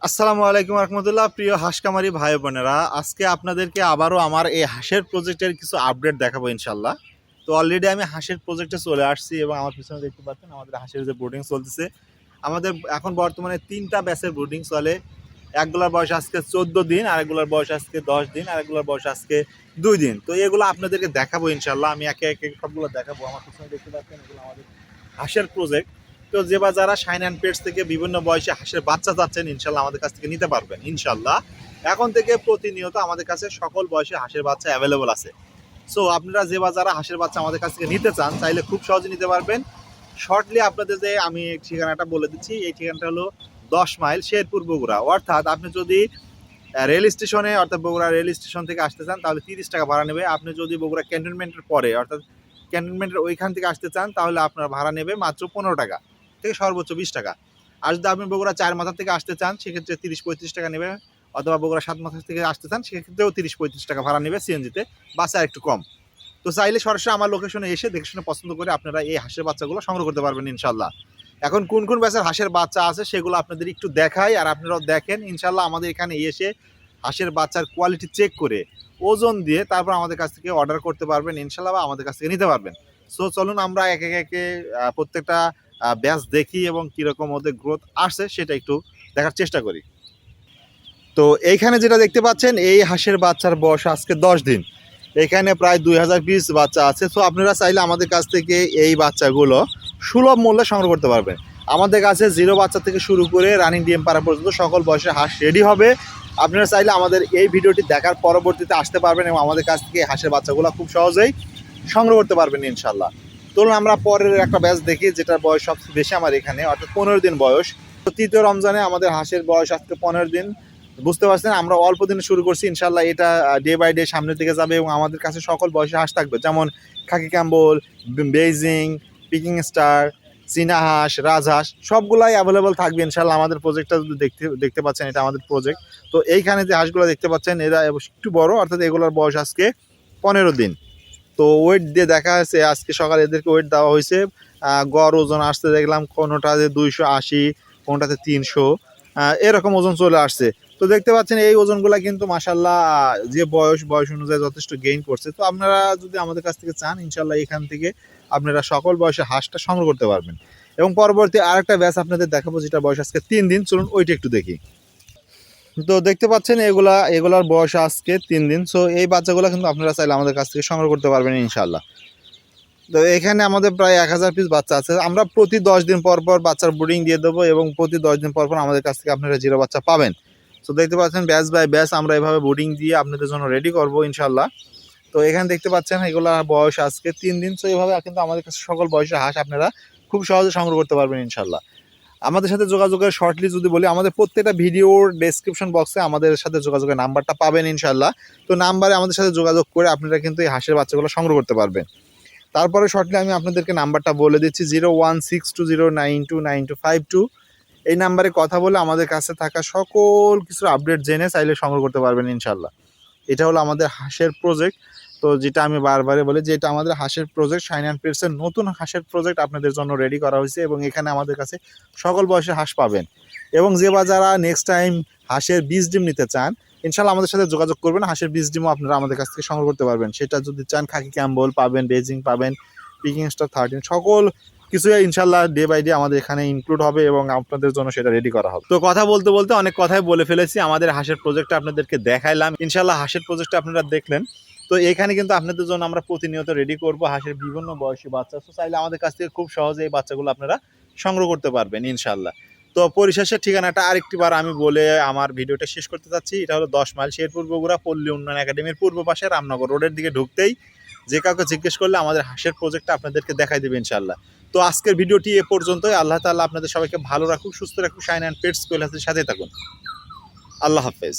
আসসালামু আলাইকুম রহমতুল্লাহ। প্রিয় হাঁস কামারি ভাই বোনেরা, আজকে আপনাদেরকে আবারও আমার এই হাঁসের প্রজেক্টের কিছু আপডেট দেখাবো ইনশাল্লাহ। তো অলরেডি আমি হাঁসের প্রজেক্টে চলে আসছি এবং আমার পিছনে দেখতে পাচ্ছেন আমাদের হাঁসের যে ব্রুডিং চলতেছে। আমাদের এখন বর্তমানে 3টা ব্যাচের ব্রুডিং চলে। একগুলার বয়স আজকে 14 দিন, আরেকগুলার বয়স আজকে 10 দিন, আরেকগুলার বয়স আজকে 2 দিন। তো এগুলো আপনাদেরকে দেখাবো ইনশাল্লাহ। আমি একে একে সবগুলো দেখাবো। আমার পিছনে দেখতে পাচ্ছেন এগুলো আমাদের হাঁসের প্রজেক্ট। তো যে বা যারা শাইন অ্যান্ড পেটস থেকে বিভিন্ন বয়সে হাঁসের বাচ্চা চাচ্ছেন ইনশাল্লাহ আমাদের কাছ থেকে নিতে পারবেন ইনশাল্লাহ। এখন থেকে প্রতিনিয়ত আমাদের কাছে সকল বয়সে হাঁসের বাচ্চা অ্যাভেলেবল আছে। সো আপনারা যে বা যারা হাঁসের বাচ্চা আমাদের কাছ থেকে নিতে চান চাইলে খুব সহজে নিতে পারবেন। শর্টলি আপনাদের যে আমি ঠিকানাটা বলে দিচ্ছি, এই ঠিকানাটা হলো 10 মাইল শেরপুর বগুড়া। অর্থাৎ আপনি যদি রেল স্টেশনে অর্থাৎ বগুড়া রেল স্টেশন থেকে আসতে চান তাহলে 30 টাকা ভাড়া নেবে। আপনি যদি বগুড়া ক্যান্টনমেন্টের পরে অর্থাৎ ক্যান্টনমেন্টের ওইখান থেকে আসতে চান তাহলে আপনার ভাড়া নেবে মাত্র 15 টাকা থেকে সর্বোচ্চ 20 টাকা। আর যদি আপনি বগুড়া 4 মাথা থেকে আসতে চান সেক্ষেত্রে 30-35 টাকা নেবে, অথবা বগুড়া 7 মাথা থেকে আসতে চান সেক্ষেত্রেও 30-35 টাকা ভাড়া নেবে সিএনজিতে, বাসে আর একটু কম। তো চাইলে সরাসরি আমার লোকেশনে এসে দেখে শুনে পছন্দ করে আপনারা এই হাঁসের বাচ্চাগুলো সংগ্রহ করতে পারবেন ইনশাল্লাহ। এখন কোন কোন ব্যাচের হাঁসের বাচ্চা আছে সেগুলো আপনাদের একটু দেখাই আর আপনারাও দেখেন ইনশাল্লাহ। আমাদের এখানে এসে হাঁসের বাচ্চার কোয়ালিটি চেক করে ওজন দিয়ে তারপর আমাদের কাছ থেকে অর্ডার করতে পারবেন ইনশাল্লাহ, বা আমাদের কাছ থেকে নিতে পারবেন। সো চলুন আমরা একে একে প্রত্যেকটা ব্যাচ দেখি এবং কীরকম ওদের গ্রোথ আসছে সেটা একটু দেখার চেষ্টা করি। তো এইখানে যেটা দেখতে পাচ্ছেন এই হাঁসের বাচ্চার বয়স আজকে 10 দিন। এখানে প্রায় 2000 পিস বাচ্চা আছে। সো আপনারা চাইলে আমাদের কাছ থেকে এই বাচ্চাগুলো সুলভ মূল্যে সংগ্রহ করতে পারবেন। আমাদের কাছে 0 বাচ্চা থেকে শুরু করে রানিং ডিএম পাড়া পর্যন্ত সকল বয়সের হাঁস রেডি হবে। আপনারা চাইলে আমাদের এই ভিডিওটি দেখার পরবর্তীতে আসতে পারবেন এবং আমাদের কাছ থেকে হাঁসের বাচ্চাগুলো খুব সহজেই সংগ্রহ করতে পারবেন ইনশাল্লাহ। চলুন আমরা পরের একটা ব্যাচ দেখি যেটার বয়স সবচেয়ে বেশি আমার এখানে, অর্থাৎ 15 দিন বয়স। তো তৃতীয় রমজানে আমাদের হাঁসের বয়স আজকে 15 দিন। বুঝতে পারছেন আমরা অল্প দিনে শুরু করছি ইনশাল্লাহ, এটা ডে বাই ডে সামনের দিকে যাবে এবং আমাদের কাছে সকল বয়সে হাঁস থাকবে, যেমন খাকি ক্যাম্বল, বেইজিং, পিকিং স্টার, চীনা হাঁস, রাজহাঁস সবগুলাই অ্যাভেলেবল থাকবে ইনশাল্লাহ। আমাদের প্রজেক্টটা যদি দেখতে পাচ্ছেন এটা আমাদের প্রজেক্ট। তো এইখানে যে হাঁসগুলো দেখতে পাচ্ছেন এরা একটু বড়, অর্থাৎ এগুলোর বয়স আজকে 15 দিন। তো ওয়েট দিয়ে দেখা যাচ্ছে আজকে সকালে এদেরকে ওয়েট দেওয়া হয়েছে। গড় ওজন আসতে দেখলাম কোনোটাতে 280, কোনোটাতে 300, এরকম ওজন চলে আসছে। তো দেখতে পাচ্ছেন এই ওজনগুলো কিন্তু মাশাল্লাহ যে বয়স অনুযায়ী যথেষ্ট গেইন করছে। তো আপনারা যদি আমাদের কাছ থেকে চান ইনশাল্লাহ এখান থেকে আপনারা সকল বয়সে হাঁসটা সংগ্রহ করতে পারবেন। এবং পরবর্তী আরেকটা ব্যাচ আপনাদের দেখাবো যেটা বয়স আজকে 3 দিন। চলুন ওইটা একটু দেখি। তো দেখতে পাচ্ছেন এগুলার বয়স আজকে 3 দিন। সো এই বাচ্চাগুলো কিন্তু আপনারা চাইলে আমাদের কাছ থেকে সংগ্রহ করতে পারবেন ইনশাল্লাহ। তো এখানে আমাদের প্রায় 1000 পিস বাচ্চা আছে। আমরা প্রতি 10 দিন পর পর বাচ্চার ব্রুডিং দিয়ে দেবো এবং প্রতি 10 দিন পর পর আমাদের কাছ থেকে আপনারা 0 বাচ্চা পাবেন। তো দেখতে পাচ্ছেন ব্যাচ বাই ব্যাচ আমরা এভাবে ব্রুডিং দিয়ে আপনাদের জন্য রেডি করবো ইনশাল্লাহ। তো এখানে দেখতে পাচ্ছেন এগুলা বয়স আজকে 3 দিন। তো এইভাবে কিন্তু আমাদের কাছে সকল বয়সের হাঁস আপনারা খুব সহজে সংগ্রহ করতে পারবেন ইনশাল্লাহ। আমাদের সাথে যোগাযোগের শর্টলি যদি বলি, আমাদের প্রত্যেকটা ভিডিওর ডেসক্রিপশন বক্সে আমাদের সাথে যোগাযোগের নাম্বারটা পাবেন ইনশাল্লাহ। তো নাম্বারে আমাদের সাথে যোগাযোগ করে আপনারা কিন্তু এই হাঁসের বাচ্চাগুলো সংগ্রহ করতে পারবেন। তারপরে শর্টলি আমি আপনাদেরকে নাম্বারটা বলে দিচ্ছি, 0162092952। এই নাম্বারে কথা বলে আমাদের কাছে থাকা সকল কিছুর আপডেট জেনে চাইলে সংগ্রহ করতে পারবেন ইনশাল্লাহ। এটা হলো আমাদের হাঁসের প্রজেক্ট। তো যেটা আমি বারবারে বলি যে এটা আমাদের হাঁসের প্রজেক্ট, শাইন অ্যান্ড পেটসের নতুন হাঁসের প্রজেক্ট আপনাদের জন্য রেডি করা হয়েছে এবং এখানে আমাদের কাছে সকল বয়সের হাঁস পাবেন। এবং যে বা যারা নেক্সট টাইম হাঁসের বীজ ডিম নিতে চান ইনশাল্লাহ আমাদের সাথে যোগাযোগ করবেন। হাঁসের বীজ ডিমও আপনারা আমাদের কাছ থেকে সংগ্রহ করতে পারবেন। সেটা যদি চান খাকি ক্যাম্বল পাবেন, বেজিং পাবেন, পিকিং স্টার 13, সকল কিছুই ইনশাল্লাহ ডে বাই ডে আমাদের এখানে ইনক্লুড হবে এবং আপনাদের জন্য সেটা রেডি করা হবে। তো কথা বলতে বলতে অনেক কথাই বলে ফেলেছি। আমাদের হাঁসের প্রজেক্টটা আপনাদেরকে দেখাইলাম ইনশাল্লাহ। হাঁসের প্রজেক্টটা আপনারা দেখলেন। তো এখানে কিন্তু আপনাদের জন্য আমরা প্রতিনিয়ত রেডি করব হাঁসের বিভিন্ন বয়সী বাচ্চা। তো চাইলে আমাদের কাছ থেকে খুব সহজে এই বাচ্চাগুলো আপনারা সংগ্রহ করতে পারবেন ইনশাল্লাহ। তো পরিশেষে ঠিকানাটা আরেকটিবার আমি বলে আমার ভিডিওটা শেষ করতে চাচ্ছি। এটা হলো 10 মাইল শেরপুর বগুড়া পল্লী উন্নয়ন একাডেমির পূর্ব পাশে রামনগর রোডের দিকে ঢুকতেই যে কাউকে জিজ্ঞেস করলে আমাদের হাঁসের প্রজেক্টটা আপনাদেরকে দেখাই দেবে ইনশাল্লাহ। তো আজকের ভিডিওটি এ পর্যন্তই। আল্লাহ তাআলা আপনাদের সবাইকে ভালো রাখুক, সুস্থ রাখুক। শাইন অ্যান্ড পেটস কৈলাসের সাথে থাকুন। আল্লাহ হাফেজ।